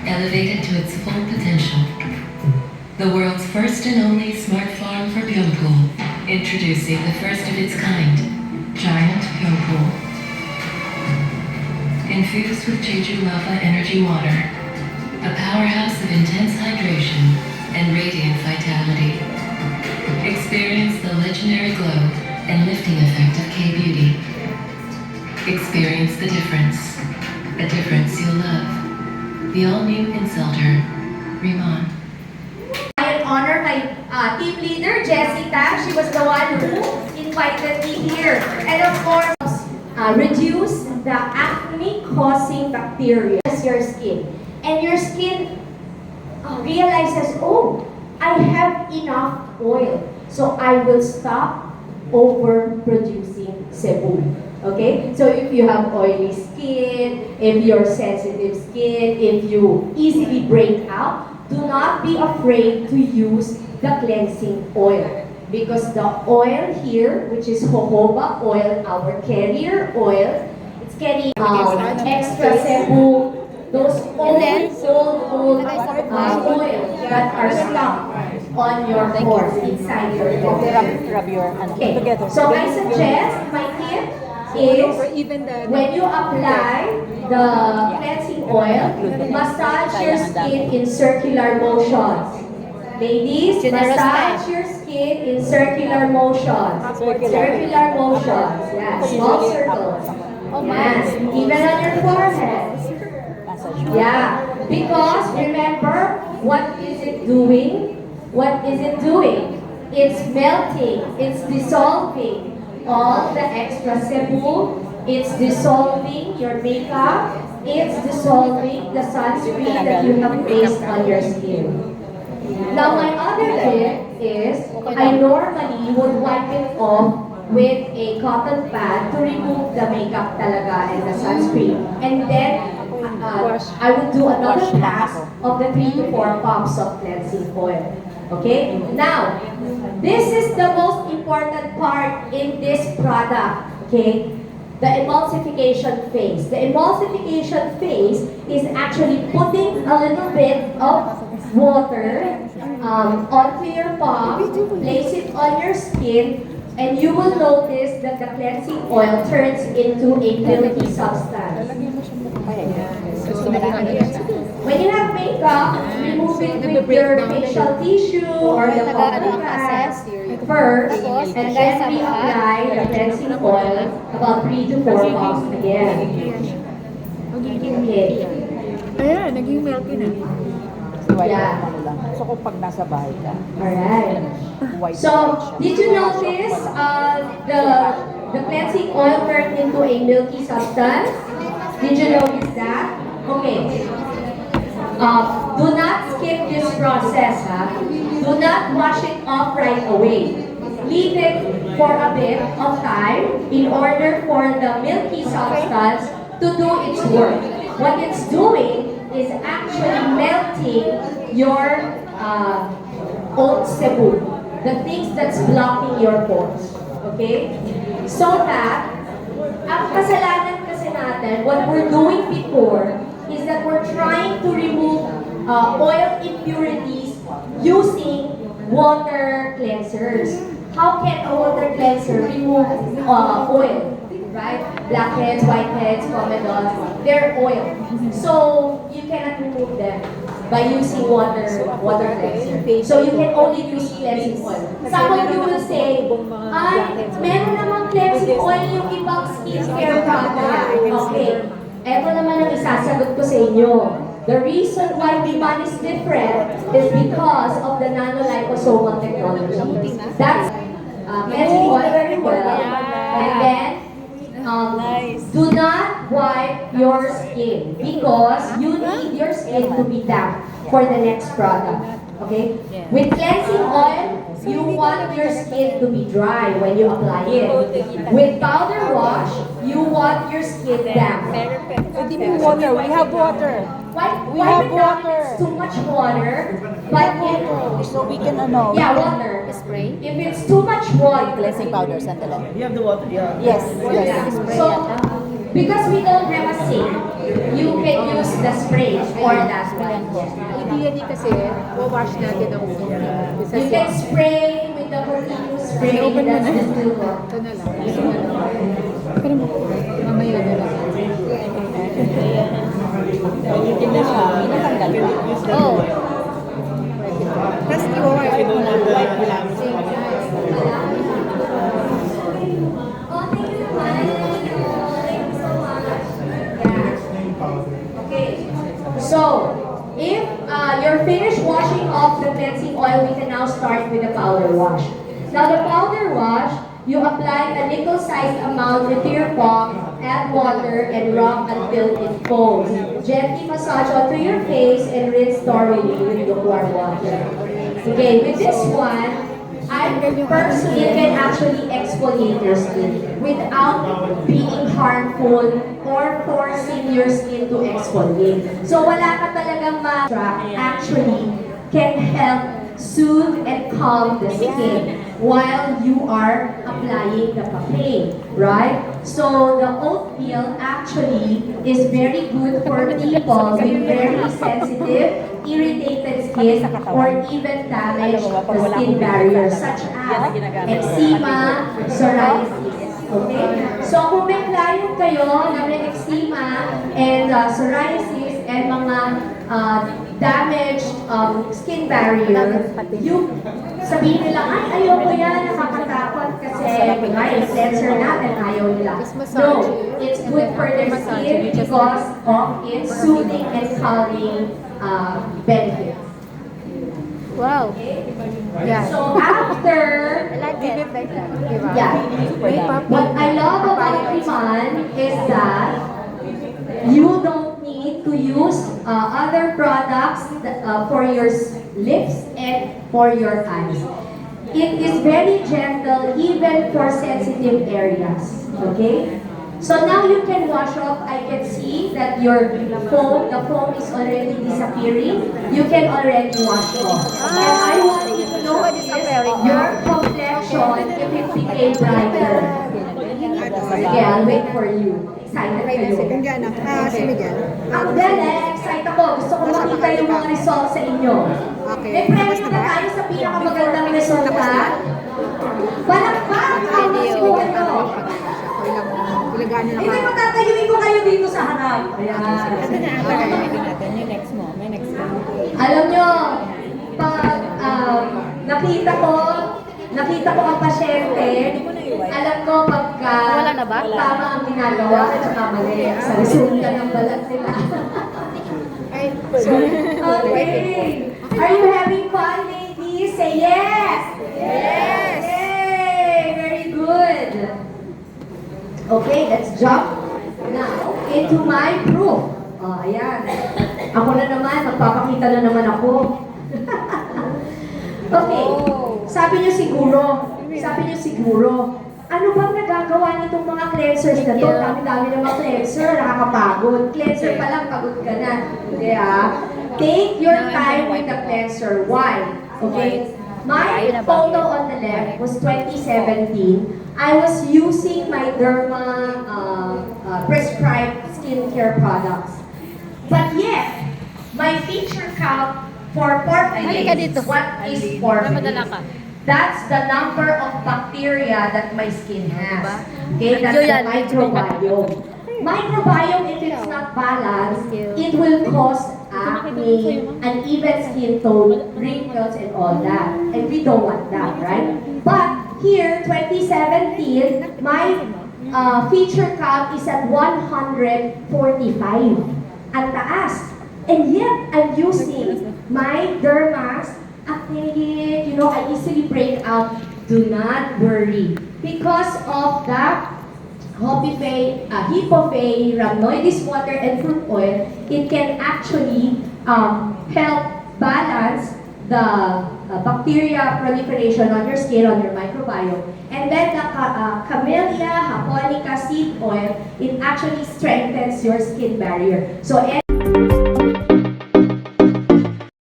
elevated to its full potential. The world's first and only smart farm for Pyeongpool, introducing the first of its kind, Giant Pyeongpool. Infused with Jeju Lava Energy Water, a powerhouse of intense hydration and radiant vitality. Experience the legendary glow and lifting effect of K-Beauty. Experience the difference, a difference you'll love. The all-new Insulter, Rimmon. I honor my team leader, Jessica. She was the one who invited me here. And of course, reduce the acne-causing bacteria in your skin. And your skin realizes, oh, I have enough oil. So I will stop overproducing sebum. Okay? So if you have oily skin, if you're sensitive skin, if you easily break out, do not be afraid to use the cleansing oil. Because the oil here, which is jojoba oil, our carrier oil, it's carrying extra sebum, those old oil that are stuck on your pores, inside your pores. Okay. So I suggest, my tip is, when you apply the cleansing oil, massage your skin in circular motions. Ladies, massage your skin in circular motions. Circular motions. Yeah, small circles. Yes, even on your forehead. Yeah, because remember, what is it doing? What is it doing? It's melting. It's dissolving all the extra sebum. It's dissolving your makeup. It's dissolving the sunscreen that you have placed on your skin. Now, my other tip is, I normally would wipe it off with a cotton pad to remove the makeup talaga and the sunscreen. And then, I would do another pass of the 3 to 4 pumps of cleansing oil. Okay? Now, this is the most important part in this product. Okay? The emulsification phase. The emulsification phase is actually putting a little bit of water onto your palm, place it on your skin, and you will notice that the cleansing oil turns into a milky substance. When you have makeup, remove it with your facial tissue or the cotton pad first, and then reapply the cleansing oil about 3 to 4 pumps again. Okay. Ayan, naging milky na. Yeah. So kung pag nasa bahay ka, Alright. So, did you notice the cleansing oil turned into a milky substance? Did you notice that? Okay. Do not skip this process. Do not wash it off right away. Leave it for a bit of time in order for the milky substance to do its work. What it's doing is actually melting your old sebum, the things that's blocking your pores. Okay? So that, ang kasalanan kasi natin, what we're doing before is that we're trying to remove oil impurities using water cleansers. How can a water cleanser remove oil? Right? Blackheads, whiteheads, comedones, they're oil. So, you cannot remove them by using water cleanser. So, you can only use cleansing oil. Some of you will say, ay, meron namang cleansing oil yung ibang skincare product. Okay. Eto naman ang isasagot ko sa inyo. The reason why Rimmon is different is because of the nanoliposomal technology. That's cleansing oil very well. And then, do not wipe your skin because you need your skin to be damp for the next product. Okay? With cleansing oil, you want your skin to be dry when you apply it. With powder wash, you want your skin damp. water, we have water. We have water. It's too much water, but So we can ano. yeah, water. Spray? If it's too much water, Cleansing powder, sandali. You have the water, yeah. Yes, yeah. yes. So, because we don't have a sink, you can use the spray for that one. Ideally kasi, wawash natin ang isa You can spray with the continuous spray. That's the silver. Ito na lang. Ito na lang. Pero mamaya na lang. Tingnan mo, may natanggal na. Oh. Tapos i-wipe mo na. Wipe mo lang. Okay. So, if you're finished washing off the cleansing oil, we can now start with the powder wash. Now, the powder wash, you apply a nickel-sized amount into your palm, add water, and rub until it foams. Gently massage onto your face and rinse thoroughly with lukewarm water. Okay, with this one, personally can actually exfoliate your skin without being harmful or forcing your skin to exfoliate. So wala ka talagang actually can help soothe and calm the skin while you are applying the papain, right? So the oatmeal actually is very good for people with very sensitive, irritated skin or even damaged the skin barrier such as eczema, psoriasis. Okay? So kung may client kayo na may eczema and psoriasis and mga damaged skin barrier, yung sabihin nila, ay, ayoko yan, nakakatakot kasi may cleanser natin, ayaw nila. No, it's good for their skin because of its soothing and calming benefits. Wow. Yeah. So after, I like it. Diba? yeah, May papi. what I love about Iman is that you don't need to use other products for your lips and for your eyes. It is very gentle even for sensitive areas. Okay? So now you can wash off. I can see that the foam is already disappearing. You can already wash off. And I want you to notice your complexion if it became brighter. Okay, I'll wait for you. Excited kayo. Si Miguel. Ang galing, excited ako. Gusto ko makita yung mga results sa inyo. Okay. May premyo na tayo sa pinakamagandang resulta. Palakpak ang mas po ito. Ilagaan nila Hindi, matatayuin ko kayo dito sa harap. Ayan. Yung next mo, may next mo. Alam nyo, pag nakita ko ang pasyente, alam ko pagka tama ang ginagawa at saka mali sa resulta ng balat nila. Okay. Are you having fun, ladies? Say yes! Yes! Yay! Very good. Okay, let's jump now into my proof. Oh, ayan. Ako na naman, magpapakita na naman ako. Okay, sabi niyo siguro, ano bang nagagawa nitong mga cleansers na to? Dami-dami ng mga cleanser, nakakapagod. Cleanser pa lang, pagod ka na. Kaya, take your time with the cleanser. Why? Okay? My photo on the left was 2017. I was using my Derma prescribed skincare products. But yet, my feature count for porphyrin, what is porphyrin? That's the number of bacteria that my skin has. Okay, that's the microbiome. Microbiome, if it's not balanced, it will cause acne, uneven skin tone, wrinkles, and all that. And we don't want that, right? But here, 2017, my feature count is at 145. Ang taas. And yet, I'm using my Derma's Actinic, I easily break out. Do not worry. Because of the Hippophae, rhamnoides water, and fruit oil, it can actually help balance the bacteria proliferation on your skin, on your microbiome. And then the Camellia japonica seed oil, it actually strengthens your skin barrier. So